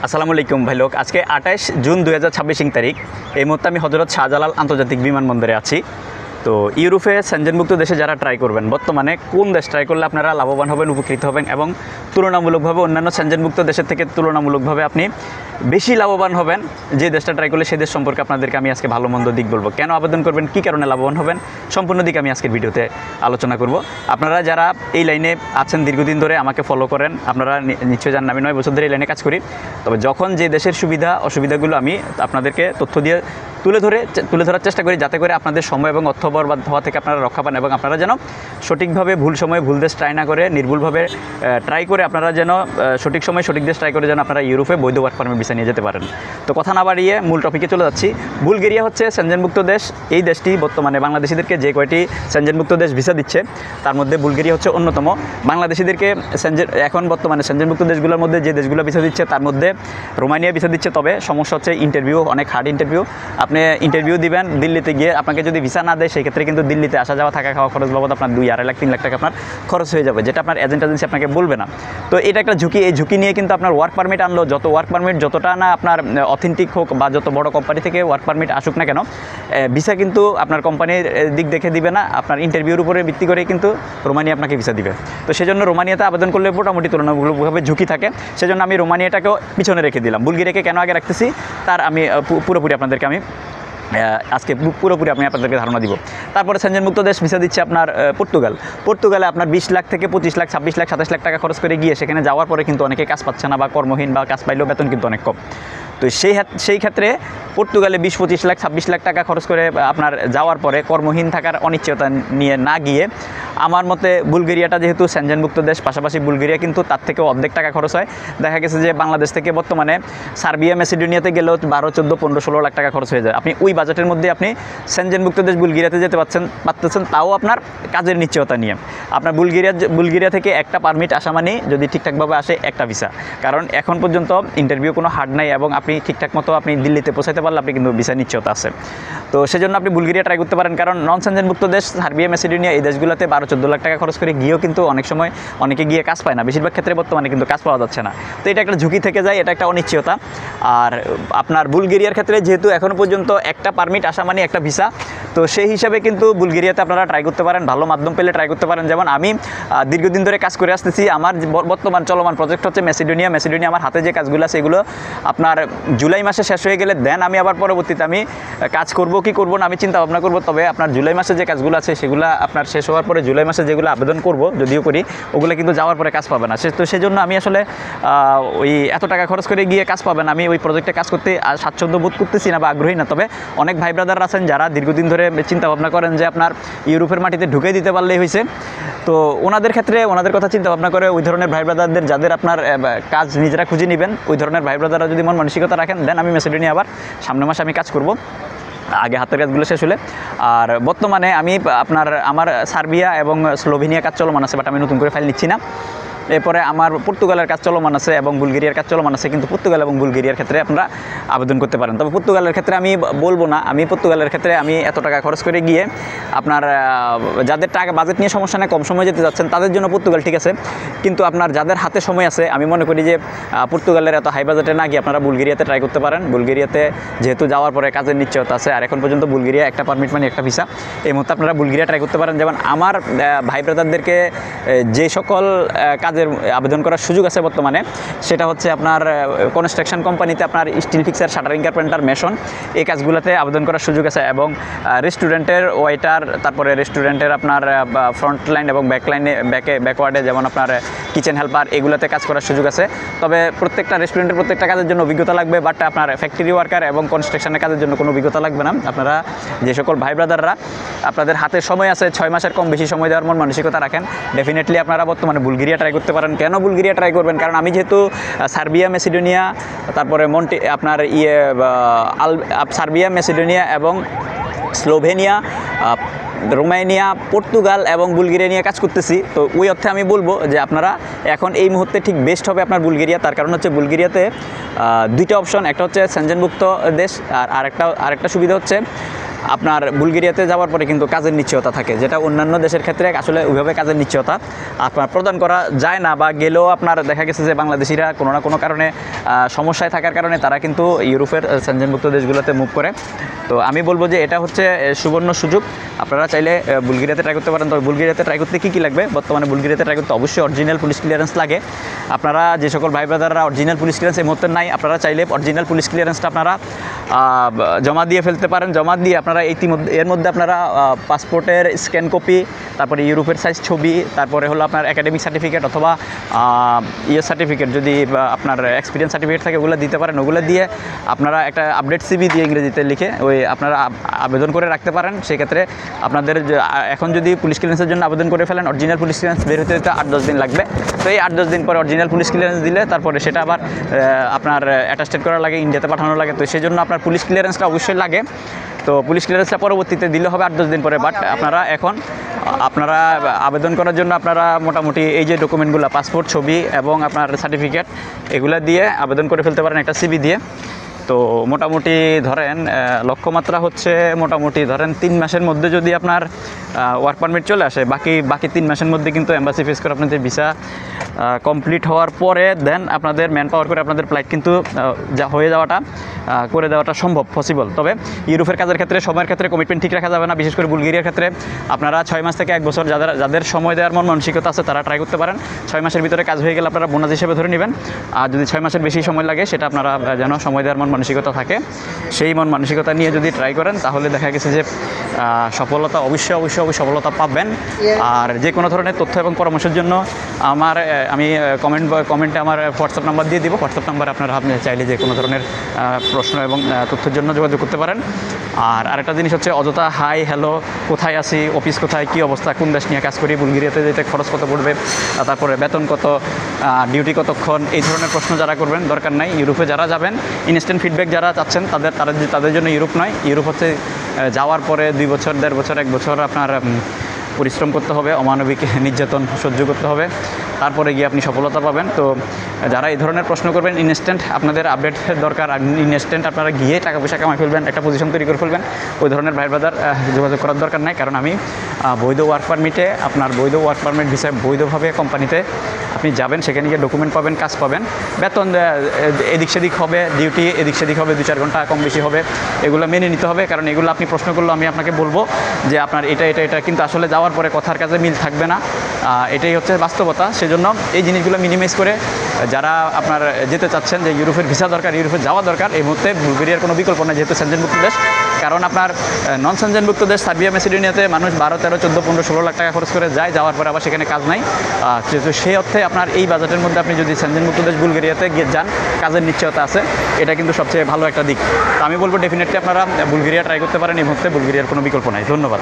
আসসালামু আলাইকুম ভাই লোক। আজকে 28 জুন 2026 তারিখ। এই মুহূর্তে আমি হযরত শাহজালাল আন্তর্জাতিক বিমানবন্দরে আছি। তো ইউরোপে সেনজেনভুক্ত দেশে যারা ট্রাই করবেন, বর্তমানে কোন দেশ ট্রাই করলে আপনারা লাভবান হবেন, উপকৃত হবেন এবং তুলনামূলকভাবে অন্যান্য সেনজেনভুক্ত দেশের থেকে তুলনামূলকভাবে আপনি বেশি লাভবান হবেন, যে দেশটা ট্রাই করলে সেই দেশ সম্পর্কে আপনাদেরকে আমি আজকে ভালো মন্দ দিক বলবো। কেন আবেদন করবেন, কী কারণে লাভবান হবেন, সম্পূর্ণ দিক আমি আজকের ভিডিওতে আলোচনা করব। আপনারা যারা এই লাইনে আছেন দীর্ঘদিন ধরে আমাকে ফলো করেন, আপনারা নিশ্চয়ই জানেন আমি 9 বছর ধরে এই লাইনে কাজ করি। তবে যখন যে দেশের সুবিধা অসুবিধাগুলো আমি আপনাদেরকে তথ্য দিয়ে তুলে ধরার চেষ্টা করি, যাতে করে আপনাদের সময় এবং অর্থ বরবাদ হওয়া থেকে আপনারা রক্ষা পান এবং আপনারা যেন সঠিকভাবে ভুল সময়ে ভুল দেশ ট্রাই না করে, নির্ভুলভাবে ট্রাই করে আপনারা যেন সঠিক সময় সঠিক দেশ ট্রাই করে যেন আপনারা ইউরোপে বৈধ ওয়ার্ক পারমিট ভিসা নিয়ে যেতে পারেন। তো কথা না বাড়িয়ে মূল টপিকে চলে যাচ্ছি। বুলগেরিয়া হচ্ছে সেনজেনভুক্ত দেশ। এই দেশটি বর্তমানে বাংলাদেশিদেরকে যে কয়টি সেনজেনভুক্ত দেশ ভিসা দিচ্ছে তার মধ্যে বুলগেরিয়া হচ্ছে অন্যতম। বাংলাদেশিদেরকে এখন বর্তমানে সেনজেনভুক্ত দেশগুলোর মধ্যে যে দেশগুলো ভিসা দিচ্ছে তার মধ্যে রোমানিয়া ভিসা দিচ্ছে। তবে সমস্যা হচ্ছে ইন্টারভিউ, অনেক হার্ড ইন্টারভিউ। আপনি ইন্টারভিউ দিবেন দিল্লিতে গিয়ে, আপনাকে যদি ভিসা না দেয় সেক্ষেত্রে কিন্তু দিল্লিতে আসা যাওয়া থাকা খাওয়া খরচ বাবদ আপনার 2-2.5 লাখ 3 লাখ টাকা আপনার খরচ হয়ে যাবে, যেটা আপনার এজেন্সি আপনাকে বলবে না। তো এটা একটা ঝুঁকি। এই ঝুঁকি নিয়ে কিন্তু আপনার ওয়ার্ক পারমিট আনলো, যত ওয়ার্ক পারমিট যতটা না আপনার অথেন্টিক হোক বা যত বড় কোম্পানি থেকে ওয়ার্ক পারমিট আসুক না কেন, ভিসা কিন্তু আপনার কোম্পানির দিক দেখে দিবে না, আপনার ইন্টারভিউর উপরে ভিত্তি করে কিন্তু রোমানিয়া আপনাকে ভিসা দিবে। তো সেজন্য রোমানিয়াতে আবেদন করলে মোটামুটি তুলনামূলকভাবে ঝুঁকি থাকে। সেজন্য আমি রোমানিয়াটাকেও পিছনে রেখে দিলাম। বুলগেরিয়াকে কেন আগে রাখতেছি তার আমি পুরোপুরি আপনাদেরকে আমি আজকে পুরোপুরি আমি আপনাদেরকে ধারণা দিব। তারপরে সেনজেনভুক্ত দেশ ভিসা দিচ্ছে আপনার পর্তুগালে আপনার 20 লাখ থেকে 25 লাখ 26 লাখ 27 লাখ টাকা খরচ করে গিয়ে সেখানে যাওয়ার পরে কিন্তু অনেকে কাজ পাচ্ছে না বা কর্মহীন, বা কাজ পাইলেও বেতন কিন্তু অনেক কম। তো সেই ক্ষেত্রে পর্তুগালে 20-25 লাখ 26 লাখ টাকা খরচ করে আপনার যাওয়ার পরে কর্মহীন থাকার অনিশ্চয়তা নিয়ে না গিয়ে আমার মতে বুলগেরিয়াটা যেহেতু সেনজেনভুক্ত দেশ, পাশাপাশি বুলগেরিয়া কিন্তু তার থেকে অর্ধেক টাকা খরচ হয়। দেখা গেছে যে বাংলাদেশ থেকে বর্তমানে সার্বিয়া মেসিডোনিয়াতে গেলেও 12, 14, 15, 16 লাখ টাকা খরচ হয়ে যায়। আপনি ওই বাজেটের মধ্যে আপনি সেনজেনভুক্ত দেশ বুলগেরিয়াতে যেতে পারতেছেন, তাও আপনার কাজের নিশ্চয়তা নিয়ে। আপনার বুলগেরিয়া থেকে একটা পারমিট আসা মানে যদি ঠিকঠাকভাবে আসে একটা ভিসা, কারণ এখন পর্যন্ত ইন্টারভিউ কোনো হার্ড নাই এবং আপনি ঠিকঠাক মতো আপনি দিল্লিতে পৌঁছাতে পারলে আপনি কিন্তু ভিসা নিশ্চয়তা আছে। তো সেজন্য আপনি বুলগেরিয়া ট্রাই করতে পারেন, কারণ নন সেনজেনভুক্ত দেশ সার্বিয়া মেসিডোনিয়া এই দেশগুলোতে 12-14 লাখ টাকা খরচ করে গিয়েও কিন্তু অনেক সময় অনেকে গিয়ে কাজ পায় না, বেশিরভাগ ক্ষেত্রে বর্তমানে কিন্তু কাজ পাওয়া যাচ্ছে না। তো এটা একটা ঝুঁকি থেকে যায়, এটা একটা অনিশ্চয়তা। আর আপনার বুলগেরিয়ার ক্ষেত্রে যেহেতু এখনও পর্যন্ত একটা পারমিট আসা মানে একটা ভিসা, তো সেই হিসাবে কিন্তু বুলগেরিয়াতে আপনারা ট্রাই করতে পারেন, ভালো মাধ্যম পেলে ট্রাই করতে পারেন। যেমন আমি দীর্ঘদিন ধরে কাজ করে আসতেছি, আমার বর্তমান চলমান প্রজেক্ট হচ্ছে মেসিডোনিয়া। আমার হাতে যে কাজগুলো আছে এগুলো আপনার জুলাই মাসে শেষ হয়ে গেলে দেন আমি আবার পরবর্তীতে আমি কাজ করব কি করব না আমি চিন্তা ভাবনা করব। তবে আপনার জুলাই মাসে যে কাজগুলো আছে সেগুলো আপনার শেষ হওয়ার পরে জুলাই মাসে যেগুলো আবেদন করব যদিও করি, ওগুলো কিন্তু যাওয়ার পরে কাজ পাবে না। তো সেজন্য আমি আসলে ওই এত টাকা খরচ করে গিয়ে কাজ পাবেন, আমি ওই প্রজেক্টে কাজ করতে স্বাচ্ছন্দ্য বোধ করতেছি না বা আগ্রহী না। তবে অনেক ভাই ব্রাদার আছেন যারা দীর্ঘদিন ধরে চিন্তা ভাবনা করেন যে আপনার ইউরোপের মাটিতে ঢুকে দিতে পারলেই হয়েছে। তো ওনাদের ক্ষেত্রে ওনাদের কথা চিন্তা ভাবনা করে ওই ধরনের ভাই ব্রাদারদের যাদের আপনার কাজ নিজেরা খুঁজে নেবেন, ওই ধরনের ভাই ব্রাদাররা যদি মন মানসিকতা রাখেন, দেন আমি মেসিডোনিয়া আবার সামনের মাসে আমি কাজ করব, আগে হাতের কাজগুলো শেষ হলে। আর বর্তমানে আমি আমার সার্বিয়া এবং স্লোভেনিয়া কাজ চলমান আছে, বাট আমি নতুন করে ফাইল নিচ্ছি না। এরপরে আমার পর্তুগালের কাজ চলমান আছে এবং বুলগেরিয়ার কাজ চলমান আছে, কিন্তু পর্তুগাল এবং বুলগেরিয়ার ক্ষেত্রে আপনারা আবেদন করতে পারেন। তবে পর্তুগালের ক্ষেত্রে আমি বলবো না, আমি পর্তুগালের ক্ষেত্রে আমি এত টাকা খরচ করে গিয়ে আপনার যাদের টাকা বাজেট নিয়ে সমস্যা নেই, কম সময় যেতে যাচ্ছেন তাদের জন্য পর্তুগাল ঠিক আছে। কিন্তু আপনার যাদের হাতে সময় আছে, আমি মনে করি যে পর্তুগালের এত হাই বাজেটে না গিয়ে আপনারা বুলগেরিয়াতে ট্রাই করতে পারেন। বুলগেরিয়াতে যেহেতু যাওয়ার পরে কাজের নিশ্চয়তা আছে, আর এখন পর্যন্ত বুলগেরিয়া একটা পারমিট মানে একটা ভিসা, এই মুহূর্তে আপনারা বুলগেরিয়া ট্রাই করতে পারেন। যেমন আমার ভাই ব্রাদারদেরকে যে সকল কাজের আবেদন করার সুযোগ আছে বর্তমানে, সেটা হচ্ছে আপনার কনস্ট্রাকশন কোম্পানিতে আপনার still fixer, shuttering, carpenter, mason, এই কাজগুলোতে আবেদন করার সুযোগ আছে। এবং রেস্টুরেন্টের ওয়েটার, তারপরে রেস্টুরেন্টের আপনার ফ্রন্ট লাইন এবং ব্যাকওয়ার্ডে যেমন আপনার কিচেন হেল্পার, এগুলোতে কাজ করার সুযোগ আছে। তবে প্রত্যেকটা রেস্টুরেন্টের প্রত্যেকটা কাজের জন্য অভিজ্ঞতা লাগবে, বাট আপনার ফ্যাক্টরি ওয়ার্কার এবং কনস্ট্রাকশনের কাজের জন্য কোনো অভিজ্ঞতা লাগবে না। আপনারা যে সকল ভাই ব্রাদাররা আপনাদের হাতে সময় আছে, 6 মাসের কম বেশি সময় দেওয়ার মন মানসিকতা রাখেন, ডেফিনেটলি আপনারা বর্তমানে বুলগেরিয়া ট্রাই করতে পারেন। কেন বুলগেরিয়া ট্রাই করবেন? কারণ আমি যেহেতু সার্বিয়া, মেসিডোনিয়া, তারপরে আপনার সার্বিয়া, মেসিডোনিয়া এবং স্লোভেনিয়া, রোমানিয়া, পর্তুগাল এবং বুলগেরিয়া নিয়ে কাজ করতেছি, তো ওই অর্থে আমি বলবো যে আপনারা এখন এই মুহূর্তে ঠিক বেস্ট হবে আপনার বুলগেরিয়া। তার কারণ হচ্ছে বুলগেরিয়াতে 2টা অপশন, একটা হচ্ছে সেনজেনভুক্ত দেশ, আর আরেকটা সুবিধা হচ্ছে আপনার বুলগেরিয়াতে যাওয়ার পরে কিন্তু কাজের নিশ্চয়তা থাকে, যেটা অন্যান্য দেশের ক্ষেত্রে আসলে ওইভাবে কাজের নিশ্চয়তা আপনার প্রদান করা যায় না, বা গেলেও আপনার দেখা গেছে যে বাংলাদেশিরা কোনো না কোনো কারণে সমস্যায় থাকার কারণে তারা কিন্তু ইউরোপের সেনজেনভুক্ত দেশগুলোতে মুভ করে। তো আমি বলবো যে এটা হচ্ছে সুবর্ণ সুযোগ, আপনারা চাইলে বুলগেরিয়াতে ট্রাই করতে পারেন। তবে বুলগেরিয়াতে ট্রাই করতে কী কী লাগবে, বর্তমানে বুলগেরিয়াতে ট্রাই করতে অবশ্যই অরিজিনাল পুলিশ ক্লিয়ারেন্স লাগে। আপনারা যে সকল ভাই ব্রাদাররা অরিজিনাল পুলিশ ক্লিয়ারেন্স এই মুহূর্তে নাই, আপনারা চাইলে অরিজিনাল পুলিশ ক্লিয়ারেন্সটা আপনারা জমা দিয়ে ফেলতে পারেন। জমা দিয়ে আপনারা এর মধ্যে আপনারা পাসপোর্টের স্ক্যান কপি, তারপরে ইউরোপের সাইজ ছবি, তারপরে হলো আপনার একাডেমিক সার্টিফিকেট অথবা সার্টিফিকেট, যদি আপনার এক্সপিরিয়েন্স সার্টিফিকেট থাকে ওগুলো দিতে পারেন। ওগুলো দিয়ে আপনারা একটা আপডেট সিভি দিয়ে ইংরেজিতে লিখে আপনারা আবেদন করে রাখতে পারেন। সেক্ষেত্রে আপনাদের এখন যদি পুলিশ ক্লিয়ারেন্সের জন্য আবেদন করে ফেলেন, অরিজিনাল পুলিশ ক্লিয়ারেন্স বের হতে 8-10 দিন লাগবে। তো এই 8-10 দিন পরে অরিজিনাল পুলিশ ক্লিয়ারেন্স দিলে তারপরে সেটা আবার আপনার অ্যাটাস্টেড করা লাগে, ইন্ডিয়াতে পাঠানো লাগে। তো সেই জন্য আপনার পুলিশ ক্লিয়ারেন্সটা অবশ্যই লাগে। তো পুলিশ ক্লিয়ারেন্সটা পরবর্তীতে দিলে হবে 8-10 দিন পরে। বাট আপনারা আবেদন করার জন্য আপনারা মোটামুটি এই যে ডকুমেন্টগুলো, পাসপোর্ট, ছবি এবং আপনার সার্টিফিকেট, এগুলো দিয়ে আবেদন করে ফেলতে পারেন একটা সিভি দিয়ে। তো মোটামুটি ধরেন লক্ষ্যমাত্রা হচ্ছে মোটামুটি ধরেন 3 মাসের মধ্যে যদি আপনার ওয়ার্ক পারমিট চলে আসে, বাকি 3 মাসের মধ্যে কিন্তু এম্বাসি ফেস করে আপনাদের ভিসা কমপ্লিট হওয়ার পরে দেন আপনাদের ম্যান পাওয়ার করে আপনাদের ফ্লাইট কিন্তু করে দেওয়াটা সম্ভব, পসিবল। তবে ইউরোপের কাজের ক্ষেত্রে সময়ের ক্ষেত্রে কমিটমেন্ট ঠিক রাখা যাবে না, বিশেষ করে বুলগেরিয়ার ক্ষেত্রে আপনারা 6 মাস থেকে 1 বছর যাদের সময় দেওয়ার মন মানসিকতা আছে তারা ট্রাই করতে পারেন। 6 মাসের ভিতরে কাজ হয়ে গেলে আপনারা বোনাস হিসেবে ধরে নেবেন। আর যদি 6 মাসের বেশি সময় লাগে, সেটা আপনারা যেন সময় দেওয়ার মন মানসিকতা থাকে, সেই মন মানসিকতা নিয়ে যদি ট্রাই করেন, তাহলে দেখা গেছে যে সফলতা অবশ্যই সফলতা পাবেন। আর যে কোনো ধরনের তথ্য এবং পরামর্শের জন্য আমি কমেন্টে আমার হোয়াটসঅ্যাপ নাম্বার দিয়ে দিব। হোয়াটসঅ্যাপ নাম্বারে আপনারা চাইলে যে কোনো ধরনের প্রশ্ন এবং তথ্যের জন্য যোগাযোগ করতে পারেন। আর আরেকটা জিনিস হচ্ছে অযথা হাই হ্যালো, কোথায় আছি, অফিস কোথায়, কী অবস্থা, কোন দেশ নিয়ে কাজ করি, বুলগেরিয়াতে যেতে খরচ কত পড়বে, তারপরে বেতন কত, ডিউটি কতক্ষণ, এই ধরনের প্রশ্ন যারা করবেন দরকার নাই। ইউরোপে যারা যাবেন, ইনস্ট্যান্ট ফিডব্যাক যারা চাচ্ছেন তাদের জন্য ইউরোপ নয়। ইউরোপ হচ্ছে যাওয়ার পরে 2 বছর, 1.5 বছর, 1 বছর আপনার পরিশ্রম করতে হবে, অমানবিক নির্যাতন সহ্য করতে হবে, তারপরে গিয়ে আপনি সফলতা পাবেন। তো যারা এই ধরনের প্রশ্ন করবেন, ইনস্ট্যান্ট আপনাদের আপডেট দরকার, ইনস্ট্যান্ট আপনারা গিয়ে টাকা পয়সা কামাই ফেলবেন, একটা পজিশন তৈরি করে ফেলবেন, ওই ধরনের ভাই ব্রাদার যোগাযোগ করার দরকার নাই। কারণ আমি বৈধ ওয়ার্ক পারমিটে, আপনার বৈধ ওয়ার্ক পারমিট ভিসায় বৈধভাবে কোম্পানিতে আপনি যাবেন, সেখানে গিয়ে ডকুমেন্ট পাবেন, কাজ পাবেন, বেতন এদিক সেদিক হবে, ডিউটি এদিক সেদিক হবে, 2-4 ঘন্টা কম বেশি হবে, এগুলো মেনে নিতে হবে। কারণ এগুলো আপনি প্রশ্ন করলে আমি আপনাকে বলবো যে আপনার এটা কিন্তু আসলে যাওয়ার পরে কথার কাজে মিল থাকবে না, এটাই হচ্ছে বাস্তবতা। সেজন্য এই জিনিসগুলো মিনিমাইজ করে যারা আপনার যেতে চাচ্ছেন, যে ইউরোপের ভিসা দরকার, ইউরোপে যাওয়া দরকার, এই মুহূর্তে বুলগেরিয়ার কোনো বিকল্প নেই, যেহেতু সেনজেনভুক্ত দেশ। কারণ আপনার নন সেনজেনভুক্ত দেশ সার্বিয়া, ম্যাসিডোনিয়াতে মানুষ 12, 13, 14, 15, 16 লাখ টাকা খরচ করে যায়, যাওয়ার পরে আবার সেখানে কাজ নাই। তো সেই অর্থে আপনার এই বাজেটের মধ্যে আপনি যদি সেনজেনভুক্ত দেশ বুলগেরিয়াতে গিয়ে যান, কাজের নিশ্চয়তা আছে, এটা কিন্তু সবচেয়ে ভালো একটা দিক। তো আমি বলবো ডেফিনেটলি আপনারা বুলগেরিয়া ট্রাই করতে পারেন, এই মুহূর্তে বুলগেরিয়ার কোনো বিকল্প নাই। ধন্যবাদ।